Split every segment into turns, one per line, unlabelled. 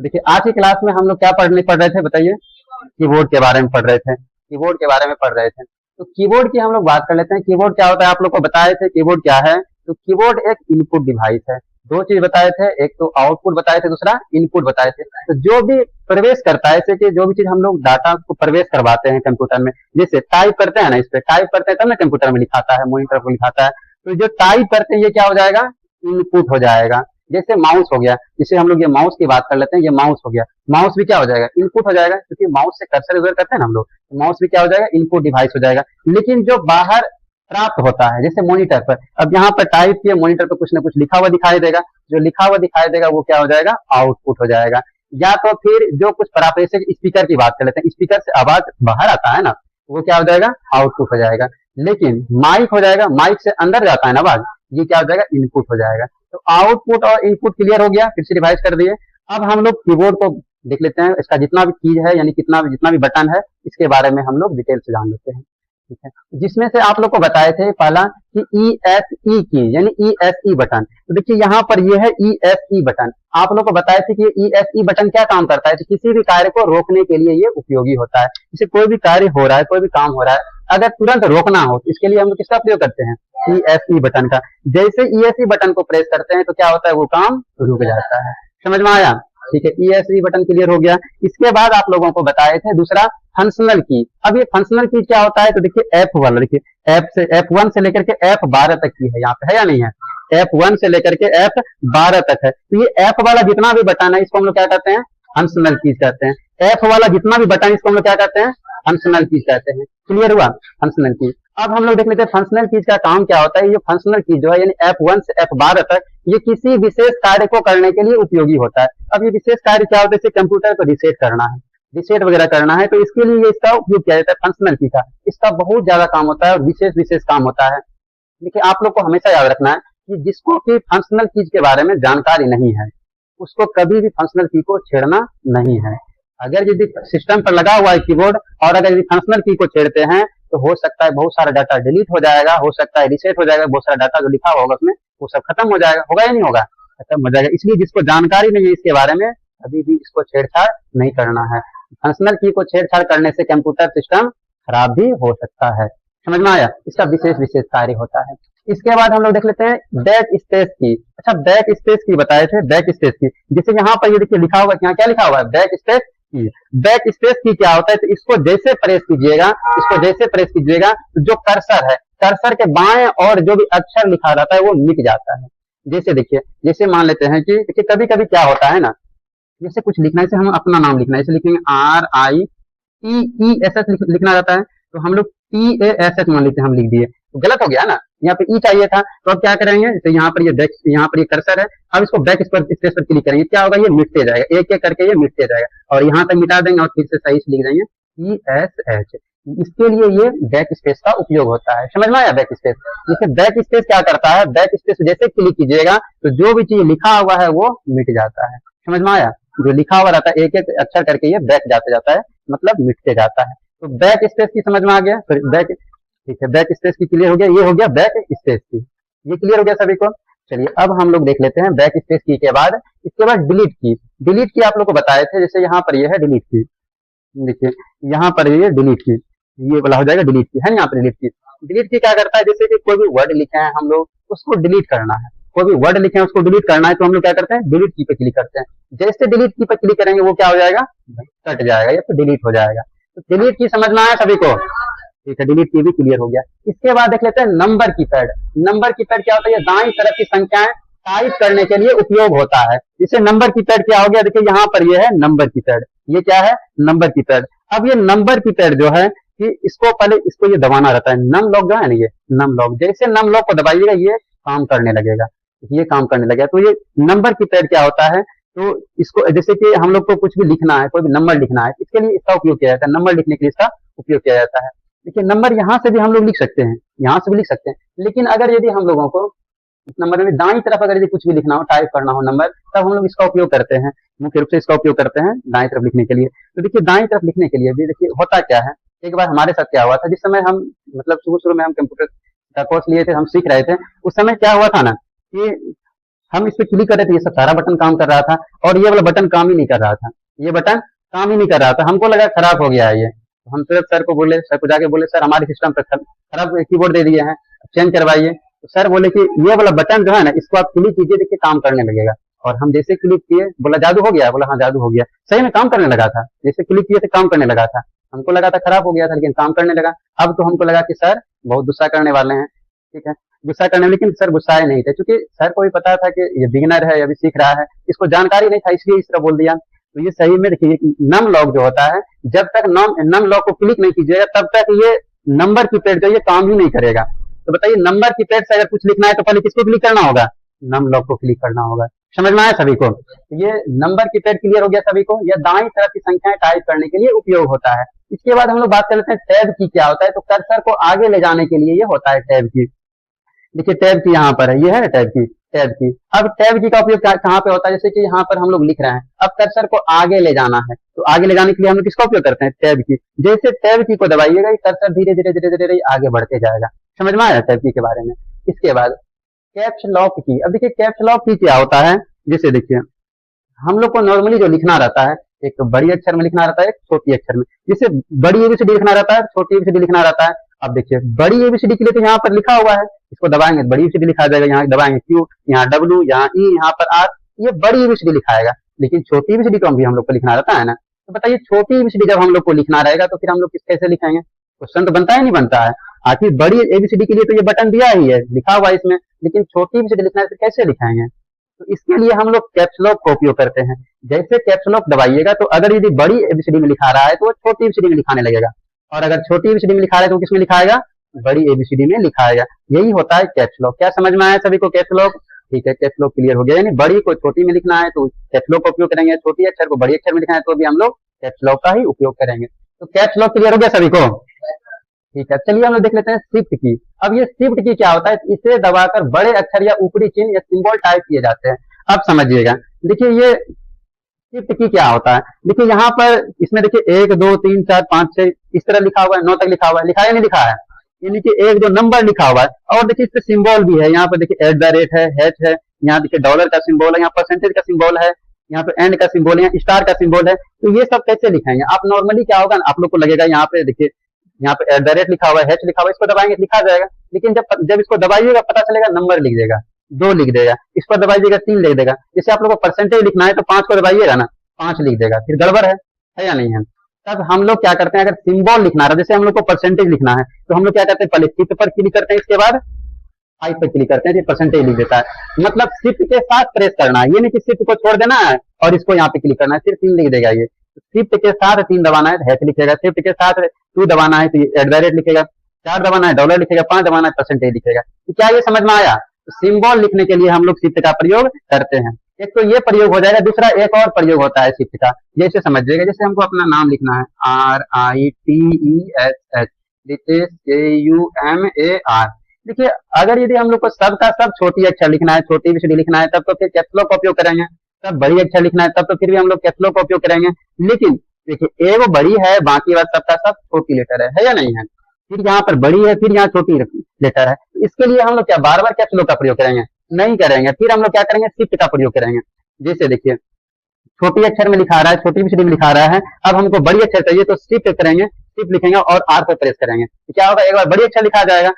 देखिए आज की क्लास में हम लोग क्या पढ़ रहे थे बताइए। कीबोर्ड के बारे में पढ़ रहे थे। कीबोर्ड के बारे में पढ़ रहे थे। तो कीबोर्ड की हम लोग बात कर लेते हैं। कीबोर्ड क्या होता है आप लोग को बताए थे। कीबोर्ड क्या है? तो कीबोर्ड एक इनपुट डिवाइस है। दो चीज बताए थे, एक तो आउटपुट बताए थे, दूसरा इनपुट बताए थे। तो जो भी प्रवेश करता है, जैसे कि जो भी चीज हम लोग डाटा को प्रवेश करवाते हैं कंप्यूटर में, जैसे टाइप करते हैं ना, इस पे टाइप करते हैं तब ना कंप्यूटर में लिखाता है, मॉनिटर पर लिखाता है। तो जो टाइप करते हैं ये क्या हो जाएगा? इनपुट हो जाएगा। जैसे माउस हो गया, जिसे हम लोग ये माउस की बात कर लेते हैं, ये माउस हो गया। माउस भी क्या हो जाएगा? इनपुट हो जाएगा, क्योंकि माउस से कर्सर इधर करते हैं ना हम लोग, तो माउस भी क्या हो जाएगा? इनपुट डिवाइस हो जाएगा। लेकिन जो बाहर प्राप्त होता है, जैसे मॉनिटर पर, अब यहाँ पर टाइप किया, मॉनिटर पर कुछ ना कुछ लिखा हुआ दिखाई देगा। जो लिखा हुआ दिखाई देगा वो क्या हो जाएगा? आउटपुट हो जाएगा। या तो फिर जो कुछ प्राप्त, जैसे स्पीकर की बात कर लेते हैं, स्पीकर से आवाज बाहर आता है ना, वो क्या हो जाएगा? आउटपुट हो जाएगा। लेकिन माइक हो जाएगा, माइक से अंदर जाता है ना आवाज, ये क्या हो जाएगा? इनपुट हो जाएगा। तो आउटपुट और इनपुट क्लियर हो गया, फिर से रिवाइज कर दिए। अब हम लोग कीबोर्ड को देख लेते हैं, इसका जितना भी कीज है, यानी जितना भी बटन है, इसके बारे में हम लोग डिटेल से जान लेते हैं। ठीक है, जिसमें से आप लोग को बताए थे पहला कि ESE की, यानी ESE बटन। तो देखिए यहाँ पर ये है ESE बटन। आप लोग को बताए थे कि ESE बटन क्या काम करता है? तो किसी भी कार्य को रोकने के लिए ये उपयोगी होता है। जैसे कोई भी कार्य हो रहा है, कोई भी काम हो रहा है, अगर तुरंत रोकना हो तो इसके लिए हम लोग किसका प्रयोग करते हैं? ESE बटन का। जैसे ESE बटन को प्रेस करते हैं तो क्या होता है? वो काम रुक जाता है। समझ में आया? ठीक है, ESE बटन क्लियर हो गया। इसके बाद आप लोगों को बताए थे दूसरा फंक्शनल की। अब ये फंक्शनल की क्या होता है? तो देखिए एफ वाला, देखिए F1 से लेकर के F12 तक की है, यहाँ पे है या नहीं है? F1 से लेकर के F12 तक है। तो ये F वाला जितना भी बटन है, इसको हम लोग क्या कहते हैं? फंक्शनल कीज कहते हैं। F वाला जितना भी बटन, इसको हम लोग क्या कहते हैं? फंक्शनल कीज कहते हैं। क्लियर हुआ? Functional keys. अब हम लोग देख लेते हैं फंक्शनल कीज का काम क्या होता है। ये फंक्शनल कीज जो है, यानी F1 से F12 तक, ये किसी विशेष कार्य को करने के लिए उपयोगी होता है। अब ये विशेष कार्य क्या होता है? जैसे कंप्यूटर को रिसेट करना है, रिसेट वगैरह करना है, तो इसके लिए इसका उपयोग किया जाता है फंक्शनल की का। इसका बहुत ज्यादा काम होता है और विशेष विशेष काम होता है। देखिए आप लोग को हमेशा याद रखना है कि जिसको कि फंक्शनल कीज के बारे में जानकारी नहीं है, उसको कभी भी फंक्शनल की को छेड़ना नहीं है। अगर यदि सिस्टम पर लगा हुआ है कीबोर्ड और अगर यदि फंक्शनल की को छेड़ते हैं तो हो सकता है बहुत सारा डाटा डिलीट हो जाएगा, हो सकता है रिसेट हो जाएगा, बहुत सारा डाटा जो लिखा होगा उसमें वो सब खत्म हो जाएगा। होगा या नहीं होगा? खत्म हो जाएगा। इसलिए जिसको जानकारी नहीं है इसके बारे में, अभी भी इसको छेड़छाड़ नहीं करना है। फंक्शनल की को छेड़छाड़ करने से कंप्यूटर सिस्टम खराब भी हो सकता है। समझ में आया? इसका विशेष विशेष कार्य होता है। इसके बाद हम लोग देख लेते हैं बैक स्पेस की। अच्छा, बैक स्पेस की बताए थे, बैक स्पेस की। जैसे यहाँ पर ये देखिए लिखा होगा, यहाँ क्या लिखा हुआ है? बैक स्पेस की। बैक स्पेस की क्या होता है? तो इसको जैसे प्रेस कीजिएगा, इसको जैसे प्रेस कीजिएगा तो जो कर्सर है, कर्सर के बाएं और जो भी अक्षर लिखा रहता है वो मिट जाता है। जैसे देखिए, जैसे मान लेते हैं कि देखिए कभी कभी क्या होता है ना, जैसे कुछ लिखना है, जैसे हम अपना नाम लिखना है, जैसे लिखेंगे RITESS लिखना रहता है, तो हम लोग TASS मान लेते हैं, हम लिख दिए तो गलत हो गया ना। यहाँ पे ई चाहिए था, तो अब क्या करेंगे? जैसे यहाँ पर ये कर्सर है, अब इसको बैक स्पेस पर क्लिक करेंगे, क्या होगा? ये मिटते जाएगा, एक एक करके ये मिटते जाएगा और यहाँ तक मिटा देंगे और फिर से सही से लिख देंगे ESH। इसके लिए ये बैक स्पेस का उपयोग होता है। समझ में आया? Back space. जैसे बैक स्पेस क्या करता है? बैक स्पेस जैसे क्लिक कीजिएगा तो जो भी चीज लिखा हुआ है वो मिट जाता है। समझ में आया? जो लिखा हुआ रहता है एक एक अक्षर करके ये बैक जाते जाता है, मतलब मिटते जाता है। तो बैक स्पेस की समझ में आ गया? फिर बैक, ठीक है, बैक स्पेस की क्लियर हो गया। ये हो गया बैक स्पेस की, ये क्लियर हो गया सभी को। चलिए अब हम लोग देख लेते हैं बैक स्पेस की के बाद, इसके बाद डिलीट की। डिलीट की आप लोग को बताए थे, जैसे यहाँ पर ये है डिलीट की, देखिए यहाँ पर ये डिलीट की, ये वाला हो जाएगा डिलीट की, है ना? यहाँ पर डिलीट की। डिलीट की क्या करता है? जैसे कि कोई भी वर्ड लिखे हैं हम लोग, उसको डिलीट करना है। कोई भी वर्ड लिखे हैं उसको डिलीट करना है, तो हम लोग क्या करते हैं? डिलीट की पे क्लिक करते हैं। जैसे डिलीट की पे क्लिक करेंगे वो क्या हो जाएगा? कट जाएगा या फिर डिलीट हो जाएगा। तो डिलीट की समझ में आया सभी को? ठीक है, डिलीट की भी क्लियर हो गया। इसके बाद देख लेते हैं नंबर की पैड। नंबर की पैड क्या होता है? ये दाईं तरफ की संख्याएं टाइप करने के लिए उपयोग होता है। इसे नंबर की पैड क्या हो गया? देखिए यहाँ पर ये है नंबर की पैड, ये क्या है? नंबर की पैड। अब ये नंबर की पैड जो है कि इसको पहले इसको ये दबाना रहता है, नम लॉक जो है ना, ये नम लॉक, जैसे नम लॉक को दबाइएगा ये काम करने लगेगा, ये काम करने लगेगा। तो ये नंबर की पैड क्या होता है? तो इसको जैसे कि हम लोग को कुछ भी लिखना है, कोई भी नंबर लिखना है, इसके लिए इसका उपयोग किया जाता है। नंबर लिखने के लिए इसका उपयोग किया जाता है। देखिए नंबर यहाँ से भी हम लोग लिख सकते हैं, यहाँ से भी लिख सकते हैं, लेकिन अगर यदि हम लोगों को इस नंबर में दाईं तरफ अगर यदि कुछ भी लिखना हो, टाइप करना हो नंबर, तब हम लोग इसका उपयोग करते हैं, मुख्य रूप से इसका उपयोग करते हैं दाईं तरफ लिखने के लिए। तो देखिए दाईं तरफ लिखने के लिए भी देखिए होता क्या है, एक बार हमारे साथ क्या हुआ था, जिस समय हम मतलब शुरू शुरू में हम कंप्यूटर का कोर्स लिए थे, हम सीख रहे थे, उस समय क्या हुआ था ना कि हम इस पे क्लिक कर रहे थे, ये सब सारा बटन काम कर रहा था, और ये वाला बटन काम ही नहीं कर रहा था, ये बटन काम ही नहीं कर रहा था। हमको लगा खराब हो गया है ये, तो हम तुरंत सर को बोले, सर को जाके बोले सर हमारे सिस्टम पर खराब कीबोर्ड दे दिए हैं, चेंज करवाइए। तो सर बोले कि ये वाला बटन जो है ना, इसको आप क्लिक कीजिए, देखिए काम करने लगेगा। और हम जैसे क्लिक किए, बोला जादू हो गया, बोला हाँ जादू हो गया, सही में काम करने लगा था, जैसे क्लिक किए थे काम करने लगा था। हमको लगा था खराब हो गया था, लेकिन काम करने लगा। अब तो हमको लगा कि सर बहुत गुस्सा करने वाले हैं, ठीक है, गुस्सा करने, लेकिन सर गुस्साए नहीं थे, क्योंकि सर को भी पता था कि ये बिगिनर है, अभी सीख रहा है, इसको जानकारी नहीं था, इसलिए इस तरह बोल दिया। तो ये सही में देखिए, नम लॉक जो होता है, जब तक नम लॉक को क्लिक नहीं कीजिएगा, तब तक ये नंबर की पैड जो ये काम ही नहीं करेगा। तो बताइए, नंबर की पैड से अगर कुछ लिखना है तो पहले किसको क्लिक करना होगा? नम लॉक को क्लिक करना होगा। समझ में आया सभी को? ये नंबर की पैड क्लियर हो गया सभी को? यह दाईं तरफ की संख्याएं टाइप करने के लिए उपयोग होता है। इसके बाद हम लोग बात कर लेते हैं टैब की क्या होता है। तो कर्सर को आगे ले जाने के लिए ये होता है टैब की। देखिए टैब की यहाँ पर है, ये है ना टैब की, टैब की। अब टैब की का उपयोग कहाँ पे होता है? जैसे कि यहाँ पर हम लोग लिख रहे हैं, अब कर्सर को आगे ले जाना है, तो आगे ले जाने के लिए हम लोग किसका उपयोग करते हैं? टैब की। जैसे टैब की को दबाइएगा, कर्सर धीरे धीरे धीरे धीरे आगे बढ़ते जाएगा। समझ में आया टैब की के बारे में? इसके बाद कैप्स लॉक की। अब देखिए कैप्स लॉक की क्या होता है। जैसे देखिए हम लोग को नॉर्मली जो लिखना रहता है, एक बड़ी अक्षर में लिखना रहता है, एक छोटी अक्षर में। जैसे बड़ी एबीसीडी लिखना रहता है, छोटी एबीसीडी लिखना रहता है। अब देखिए बड़ी एबीसीडी के लिए तो यहाँ पर लिखा हुआ है, इसको दबाएंगे बड़ी एबीसीडी लिखा जाएगा, यहाँ दबाएंगे क्यू, यहाँ डब्ल्यू, यहाँ ई, यहाँ पर आर, ये बड़ी एबीसीडी लिखाएगा। लेकिन छोटी एबीसीडी तो भी हम लोग को लिखना रहता है ना। तो बताइए छोटी एबीसीडी जब हम लोग को लिखना रहेगा तो फिर हम लोग कैसे लिखेंगे? क्वेश्चन तो बनता है नहीं बनता है। आखिर बड़ी एबीसीडी के लिए तो ये बटन दिया ही है, लिखा हुआ है इसमें, लेकिन छोटी एबीसीडी लिखना है तो कैसे लिखाएंगे? तो इसके लिए हम लोग कैप्स लॉक का उपयोग करते हैं। जैसे कैप्स लॉक दबाइएगा तो अगर यदि बड़ी एबीसीडी में लिखा रहा है तो वो छोटी एबीसीडी में लिखाने लगेगा, और अगर छोटी एबीसीडी में लिखा रहा है तो किसमें लिखाएगा? बड़ी एबीसीडी में लिखाएगा। यही होता है कैप्स लॉक। क्या समझ में आया सभी को कैप्स लॉक? ठीक है, कैप्स लॉक क्लियर हो गया। यानी बड़ी को छोटी में लिखना है तो कैप्स लॉक का उपयोग करेंगे, छोटी अक्षर को बड़ी अक्षर में लिखना है तो भी हम लोग कैप्स लॉक का ही उपयोग करेंगे। तो कैप्स लॉक क्लियर हो गया सभी को? ठीक है, चलिए हम लोग देख लेते हैं शिफ्ट की। अब ये शिफ्ट की क्या होता है? इसे दबाकर बड़े अक्षर या ऊपरी चिन्ह या सिंबल टाइप किए जाते हैं। अब समझिएगा, देखिए ये शिफ्ट की क्या होता है। देखिए यहाँ पर इसमें देखिए 1 2 3 4 5 6 इस तरह लिखा हुआ है, 9 तक लिखा हुआ है, लिखा है नहीं लिखा है? यानी कि एक दो नंबर लिखा हुआ है, और देखिए इस पे सिंबल भी है। यहाँ पर देखिए @ है, हैश है, यहाँ देखिए डॉलर का सिंबल है, यहाँ परसेंटेज का सिंबल है, यहाँ पे एंड का सिंबल है, यहाँ स्टार का सिंबल है। तो ये सब कैसे लिखेंगे आप? नॉर्मली क्या होगा ना, आप लोग को लगेगा यहाँ पे देखिए, यहाँ पे @ लिखा हुआ है, हैश लिखा हुआ है, इसको दबाएंगे लिखा जाएगा। लेकिन जब इसको दबाइएगा पता चलेगा नंबर लिख देगा, 2 लिख देगा, इस पर दबाइएगा 3 लिख देगा। जैसे आप लोग को परसेंटेज लिखना है तो 5 को दबाइएगा ना, 5 लिख देगा, फिर गड़बड़ है या नहीं है? तब हम लोग क्या करते हैं, अगर सिंबल लिखना है, जैसे हम लोग को परसेंटेज लिखना है तो हम लोग क्या करते हैं, पहले शिफ्ट पर क्लिक करते हैं, इसके बाद आई पर क्लिक करते हैं, ये परसेंटेज लिख देता है। मतलब शिफ्ट के साथ प्रेस करना है, ये नहीं कि शिफ्ट को छोड़ देना है और इसको यहाँ पे क्लिक करना है, सिर्फ 3 लिख देगा। ये शिफ्ट के साथ 3 दबाना है, हैश लिखेगा, शिफ्ट के साथ 2 दबाना है तो ये @ लिखेगा, 4 दबाना है डॉलर लिखेगा, 5 दबाना है परसेंटेज लिखेगा। तो क्या ये समझ में आया? तो सिंबल लिखने के लिए हम लोग शिफ्ट का प्रयोग करते हैं। एक तो ये प्रयोग हो जाएगा, दूसरा एक और प्रयोग होता है शिफ्ट का, जैसे समझिएगा। जैसे हमको अपना नाम लिखना है, RITESH, रितेश KUMAR। देखिए अगर यदि हम लोग को सब का सब छोटी अक्षर लिखना है, छोटी एबीसीडी लिखना है, तब तो फिर कैप्स लॉक का उपयोग करेंगे। सब बड़ी अक्षर लिखना है तब तो फिर भी हम लोग कैप्स लॉक का उपयोग करेंगे। लेकिन देखिए एगो बड़ी है, बाकी बात सबका सब छोटी लेटर है या नहीं है? फिर यहाँ पर बड़ी है, फिर यहाँ छोटी लेटर है। इसके लिए हम लोग क्या बार बार कैप्स लॉक का प्रयोग करेंगे? नहीं करेंगे। फिर हम लोग क्या करेंगे? शिफ्ट का प्रयोग करेंगे। जैसे देखिए छोटी अक्षर में लिखा रहा है, छोटी एबीसीडी में लिखा रहा है, अब हमको बड़ी अक्षर चाहिए तो शिफ्ट करेंगे, शिफ्ट लिखेंगे और आर को प्रेस करेंगे। तो क्या होगा? एक बार बड़ी अक्षर लिखा जाएगा,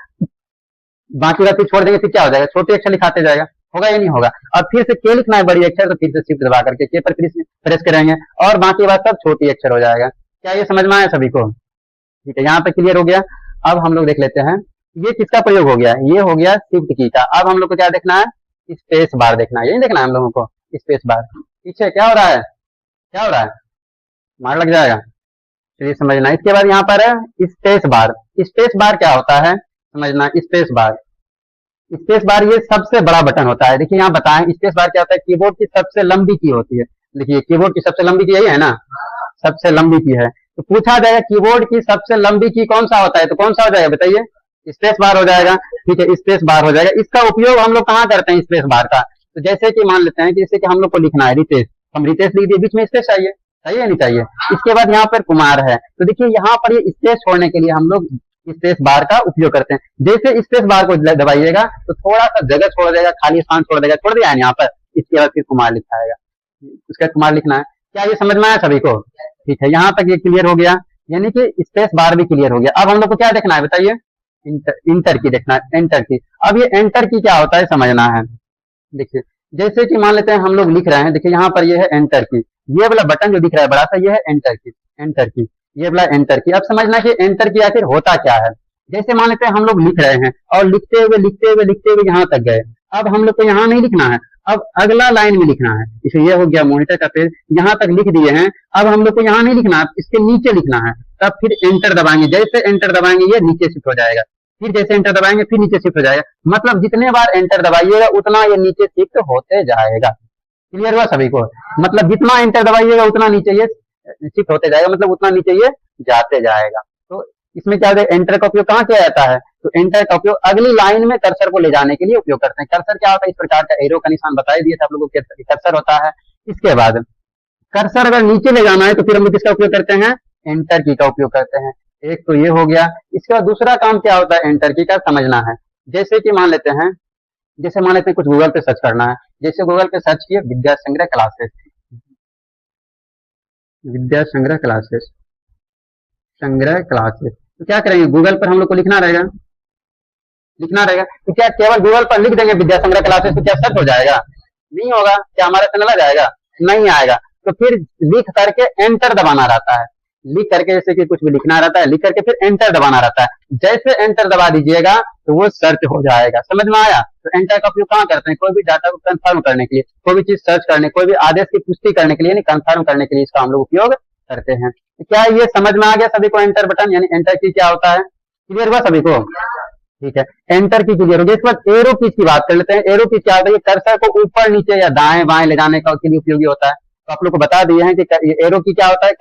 बाकी बात फिर छोड़ देंगे, फिर क्या हो जाएगा? छोटे अक्षर लिखाते जाएगा, होगा या नहीं होगा? और फिर से के लिखना है बड़ी अक्षर तो फिर से शिफ्ट दबा करके के पर प्रेस करेंगे और बाकी बात सब छोटी अक्षर हो जाएगा। क्या ये समझ में आया सभी को? ठीक है, यहाँ पे क्लियर हो गया। अब हम लोग देख लेते हैं ये किसका प्रयोग हो गया? ये हो गया शिफ्ट की का। अब हम लोग को क्या देखना है? स्पेस बार देखना है, यही देखना है हम लोगों को, स्पेस बार। पीछे क्या हो रहा है? क्या हो रहा है? मार लग जाएगा, चलिए समझना। इसके बाद यहाँ पर है स्पेस बार। स्पेस बार क्या होता है समझना। स्पेस बार, स्पेस बार ये सबसे बड़ा बटन होता है। देखिए यहाँ बताएं स्पेस बार क्या होता है? कीबोर्ड की सबसे लंबी की होती है। देखिए कीबोर्ड की सबसे लंबी की यही है ना, सबसे लंबी की है। तो पूछा जाएगा कीबोर्ड की सबसे लंबी की कौन सा होता है, तो कौन सा हो जाएगा बताइए? स्पेस बार हो जाएगा। ठीक है, स्पेस बार हो जाएगा। इसका उपयोग हम लोग कहाँ करते हैं स्पेस बार का? तो जैसे कि मान लेते हैं कि जैसे कि हम लोग को लिखना है रितेश, हम रितेश लिख दिए, बीच में स्पेस चाहिए, चाहिए नहीं चाहिए? इसके बाद यहाँ पर कुमार है, तो देखिए यहाँ पर ये स्पेस छोड़ने के लिए हम लोग स्पेस बार का उपयोग करते हैं। जैसे स्पेस बार को दबाइएगा तो थोड़ा सा जगह छोड़ देगा, खाली स्थान छोड़ देगा, छोड़ दिया है यहाँ पर, इसके बाद फिर कुमार लिखा आएगा, उसका कुमार लिखना है। क्या ये समझ में आया सभी को? ठीक है, यहाँ तक ये क्लियर हो गया, यानी कि स्पेस बार भी क्लियर हो गया। अब हम लोग को क्या देखना है बताइए? इंटर की देखना है, एंटर की। अब ये एंटर की क्या होता है समझना है। देखिए, जैसे कि मान लेते हैं हम लोग लिख रहे हैं, देखिए यहाँ पर ये है एंटर की, ये वाला बटन जो दिख रहा है बड़ा सा, ये है एंटर की, एंटर की, ये वाला एंटर की। अब समझना कि एंटर की आखिर होता क्या है। जैसे मान लेते हैं हम लोग लिख रहे हैं और लिखते हुए लिखते हुए लिखते हुए यहाँ तक गए, अब हम लोग को यहाँ नहीं लिखना है, अब अगला लाइन में लिखना है। इसे ये हो गया मॉनिटर का पेज, यहाँ तक लिख दिए हैं, अब हम लोग को यहाँ नहीं लिखना है, इसके नीचे लिखना है। तब फिर एंटर दबाएंगे, जैसे एंटर दबाएंगे ये नीचे शिफ्ट हो जाएगा, फिर जैसे एंटर दबाएंगे फिर नीचे शिफ्ट हो जाएगा। मतलब जितने बार एंटर दबाइएगा उतना ये नीचे शिफ्ट होते जाएगा। क्लियर हुआ सभी को? मतलब जितना एंटर दबाइएगा उतना नीचे ये शिफ्ट होते जाएगा, मतलब उतना नीचे ये जाते जाएगा। तो इसमें क्या होता है, एंटर का उपयोग कहाँ किया जाता है? तो एंटर का उपयोग अगली लाइन में कर्सर को ले जाने के लिए उपयोग करते हैं। कर्सर क्या होता है? इस प्रकार का एरो का निशान बता दिए थे आप लोगों को, कर्सर होता है। इसके बाद कर्सर अगर नीचे ले जाना है तो फिर हम लोग किसका उपयोग करते हैं? एंटर की का उपयोग करते हैं। एक तो ये हो गया। इसके बाद दूसरा काम क्या होता है एंटर की का समझना है। जैसे कि मान लेते हैं, जैसे मान लेते हैं कुछ गूगल पे सर्च करना है, जैसे गूगल पे सर्च किए विद्या संग्रह क्लासेस, विद्या संग्रह क्लासेस, संग्रह क्लासेस, तो क्या करेंगे गूगल पर हम लोग को लिखना रहेगा, लिखना रहेगा। तो क्या केवल गूगल पर लिख देंगे विद्या संग्रह क्लासेस तो क्या सर्च हो जाएगा? नहीं होगा। क्या हमारा चैनल आ जाएगा? नहीं आएगा। तो फिर लिख करके एंटर दबाना रहता है, लिख करके जैसे कि कुछ भी लिखना रहता है, लिख करके फिर एंटर दबाना रहता है। जैसे एंटर दबा दीजिएगा तो वो सर्च हो जाएगा। समझ में आया? तो एंटर का उपयोग कहाँ करते हैं? कोई भी डाटा को कंफर्म करने के लिए, कोई भी चीज सर्च करने, कोई भी आदेश की पुष्टि करने के लिए, कंफर्म करने के लिए इसका हम लोग उपयोग करते हैं। तो क्या ये समझ में आ गया सभी को? एंटर बटन यानी एंटर की क्या होता है? क्लियर हुआ सभी को? ठीक है, एंटर की क्लियर हो गया। इसके बाद एरो कीज की बात कर लेते हैं। एरो कीज क्या होता है? कर्सर को ऊपर नीचे या दाएं बाएं ले जाने का के लिए उपयोगी होता है। तो आप लोग को बता दिए हैं कि एरो की क्या होता है?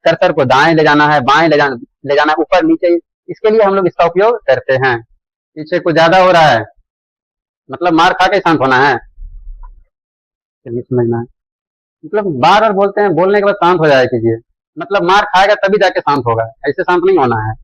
कर्सर को दाएं ले जाना है, बाएं ले जाना है, ऊपर नीचे, इसके लिए हम लोग इसका उपयोग करते हैं। पीछे कुछ ज्यादा हो रहा है, मतलब मार खा के शांत होना है, चलिए समझना है। मतलब बार बार बोलते हैं, बोलने के बाद शांत हो जाए कीजिए, मतलब मार खाएगा तभी जाके शांत होगा, ऐसे शांत नहीं होना है।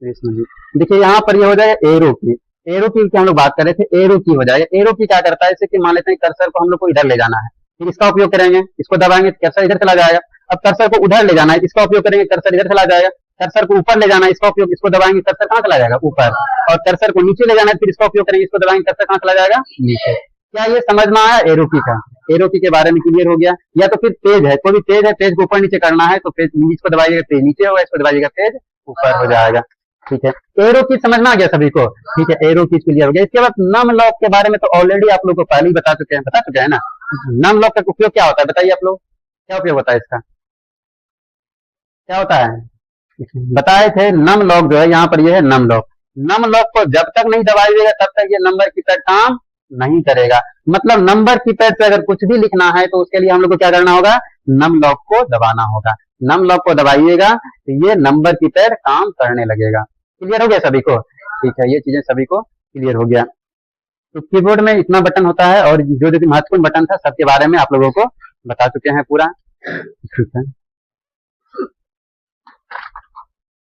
देखिए यहाँ पर ये हो जाएगा एरो की, एरो की हम लोग बात कर रहे थे, एरो की हो जाएगा। एरो की क्या करता है? जैसे कि मान लेते हैं कर्सर को हम लोग को इधर ले जाना है, फिर इसका उपयोग करेंगे, इसको दबाएंगे कर्सर इधर चला जाएगा। अब कर्सर को उधर ले जाना है, इसका उपयोग करेंगे, कर्सर इधर चला जाएगा। कर्सर को ऊपर ले जाना है, इसका उपयोग, इसको दबाएंगे कर्सर कहाँ चला जाएगा? ऊपर। और कर्सर को नीचे ले जाना है, फिर इसका उपयोग करेंगे, इसको दबाएंगे कर्सर कहाँ चला जाएगा? नीचे। क्या ये समझ में आया एरो की का? एरो की के बारे में क्लियर हो गया? या तो फिर पेज है, कोई भी पेज है, पेज को ऊपर नीचे करना है तो पेज इसको दबाइएगा पेज नीचे होगा, इसको दबाइएगा पेज ऊपर हो जाएगा। ठीक है, एरो की समझ में आ गया सभी को? ठीक है, एरो की क्लियर हो गया। इसके बाद नम लॉक के बारे में तो ऑलरेडी आप लोग को पहले ही बता चुके हैं ना। नम लॉक का उपयोग क्या होता है बताइए आप लोग? क्या उपयोग होता है इसका? क्या होता है बताए थे? नम लॉक जो है यहाँ पर ये है नम लॉक। नम लॉक को जब तक नहीं दबाइएगा तब तक ये नंबर कीपैड काम नहीं करेगा। मतलब नंबर कीपैड पे अगर कुछ भी लिखना है तो उसके लिए हम लोग को क्या करना होगा? नम लॉक को दबाना होगा। नम लॉक को दबाइएगा तो ये नंबर कीपैड काम करने लगेगा। क्लियर हो गया सभी को? ठीक है, ये चीजें सभी को क्लियर हो गया। तो कीबोर्ड में इतना बटन होता है और जो जो महत्वपूर्ण बटन था सबके बारे में आप लोगों को बता चुके हैं पूरा। ठीक है,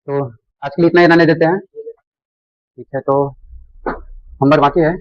तो आज के लिए इतना ही रहने देते हैं। ठीक है, तो होमवर्क बाकी है।